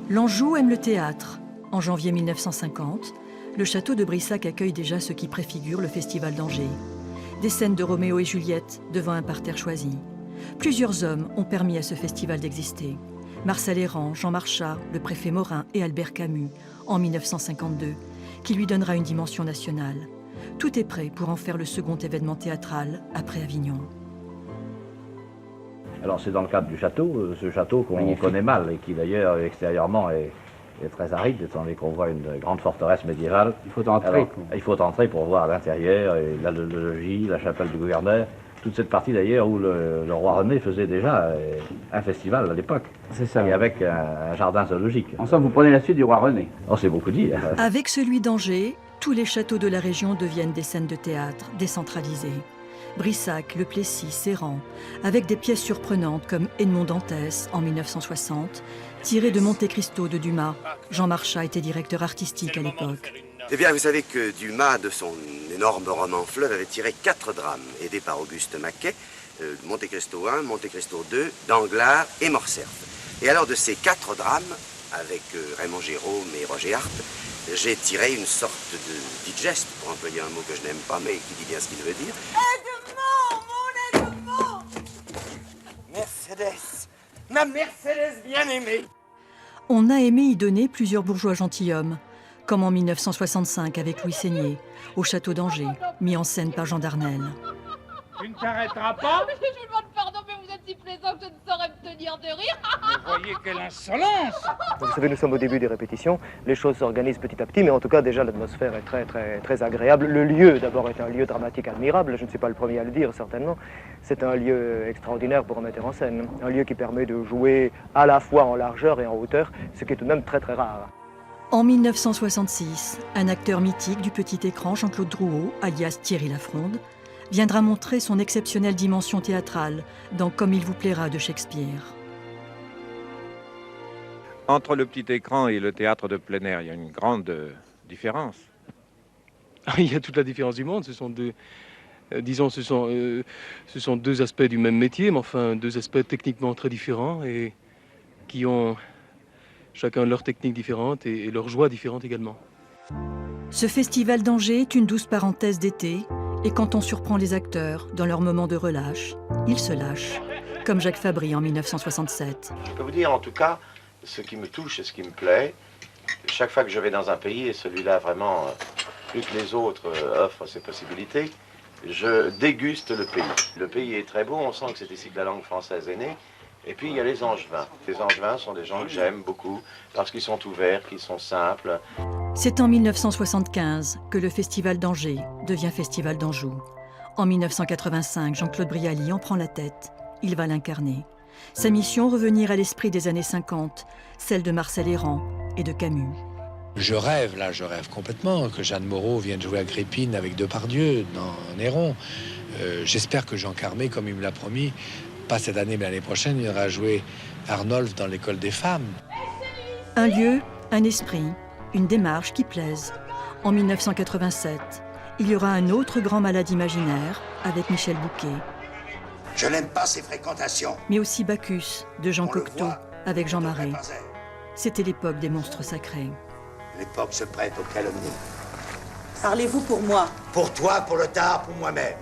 L'Anjou aime le théâtre. En janvier 1950, le château de Brissac accueille déjà ce qui préfigure le festival d'Angers. Des scènes de Roméo et Juliette devant un parterre choisi. Plusieurs hommes ont permis à ce festival d'exister. Marcel Hérand, Jean Marchas, le préfet Morin et Albert Camus, en 1952, qui lui donnera une dimension nationale. Tout est prêt pour en faire le second événement théâtral après Avignon. Alors c'est dans le cadre du château, ce château qu'on connaît mal et qui d'ailleurs extérieurement est très aride, étant donné qu'on voit une grande forteresse médiévale. Il faut entrer. Alors, il faut entrer pour voir l'intérieur, le logis, la chapelle du gouverneur, toute cette partie d'ailleurs où le roi René faisait déjà un festival à l'époque. C'est ça. Et avec un jardin zoologique. En somme, vous prenez la suite du roi René. Oh, c'est beaucoup dit. Avec celui d'Angers, tous les châteaux de la région deviennent des scènes de théâtre décentralisées. Brissac, Le Plessis, Séran, avec des pièces surprenantes comme Edmond Dantès en 1960, tiré de Monte Cristo de Dumas. Jean Marchas était directeur artistique à l'époque. Eh bien, vous savez que Dumas, de son énorme roman Fleuve, avait tiré 4 drames, aidés par Auguste Maquet, Monte Cristo I, Monte Cristo II, Danglars et Morcerf. Et alors, de ces 4 drames, avec Raymond Gérôme et Roger Hart, j'ai tiré une sorte de digeste, pour employer un mot que je n'aime pas, mais qui dit bien ce qu'il veut dire. Edmond, mon Edmond! Mercedes, ma Mercedes bien-aimée! On a aimé y donner plusieurs bourgeois gentilshommes, comme en 1965 avec Louis Seigné, au château d'Angers, mis en scène par Jean Darnel. Tu ne t'arrêteras pas? Je vous demande pardon, mais vous êtes si plaisant que je ne saurais me tenir de rire. Vous voyez quelle insolence! Vous savez, nous sommes au début des répétitions. Les choses s'organisent petit à petit, mais en tout cas, déjà, l'atmosphère est très agréable. Le lieu, d'abord, est un lieu dramatique admirable. Je ne suis pas le premier à le dire, certainement. C'est un lieu extraordinaire pour mettre en scène. Un lieu qui permet de jouer à la fois en largeur et en hauteur, ce qui est tout de même très rare. En 1966, un acteur mythique du petit écran, Jean-Claude Drouot, alias Thierry Lafronde, viendra montrer son exceptionnelle dimension théâtrale dans Comme il vous plaira de Shakespeare. Entre le petit écran et le théâtre de plein air, il y a une grande différence. Il y a toute la différence du monde. Ce sont deux, ce sont deux aspects du même métier, mais enfin deux aspects techniquement très différents et qui ont chacun leur technique différente et leur joie différente également. Ce festival d'Angers est une douce parenthèse d'été, et quand on surprend les acteurs dans leur moment de relâche, ils se lâchent, comme Jacques Fabry en 1967. Je peux vous dire en tout cas ce qui me touche et ce qui me plaît. Chaque fois que je vais dans un pays, et celui-là vraiment, plus que les autres, offre ces possibilités, je déguste le pays. Le pays est très beau, on sent que c'est ici que la langue française est née. Et puis il y a les Angevins. Les Angevins sont des gens que j'aime beaucoup parce qu'ils sont ouverts, qu'ils sont simples. C'est en 1975 que le Festival d'Angers devient Festival d'Anjou. En 1985, Jean-Claude Brialy en prend la tête. Il va l'incarner. Sa mission, revenir à l'esprit des années 50, celle de Marcel Hérand et de Camus. Je rêve complètement que Jeanne Moreau vienne jouer Agrippine avec Depardieu dans Néron. J'espère que Jean Carmé, comme il me l'a promis, pas cette année mais l'année prochaine, il ira jouer Arnolphe dans l'école des femmes. Un lieu, un esprit, une démarche qui plaise. En 1987, il y aura un autre grand malade imaginaire avec Michel Bouquet. Je n'aime pas ces fréquentations. Mais aussi Bacchus de Jean Cocteau avec Jean Marais. C'était l'époque des monstres sacrés. L'époque se prête aux calomnies. Parlez-vous pour moi? Pour toi, pour le tard, pour moi-même.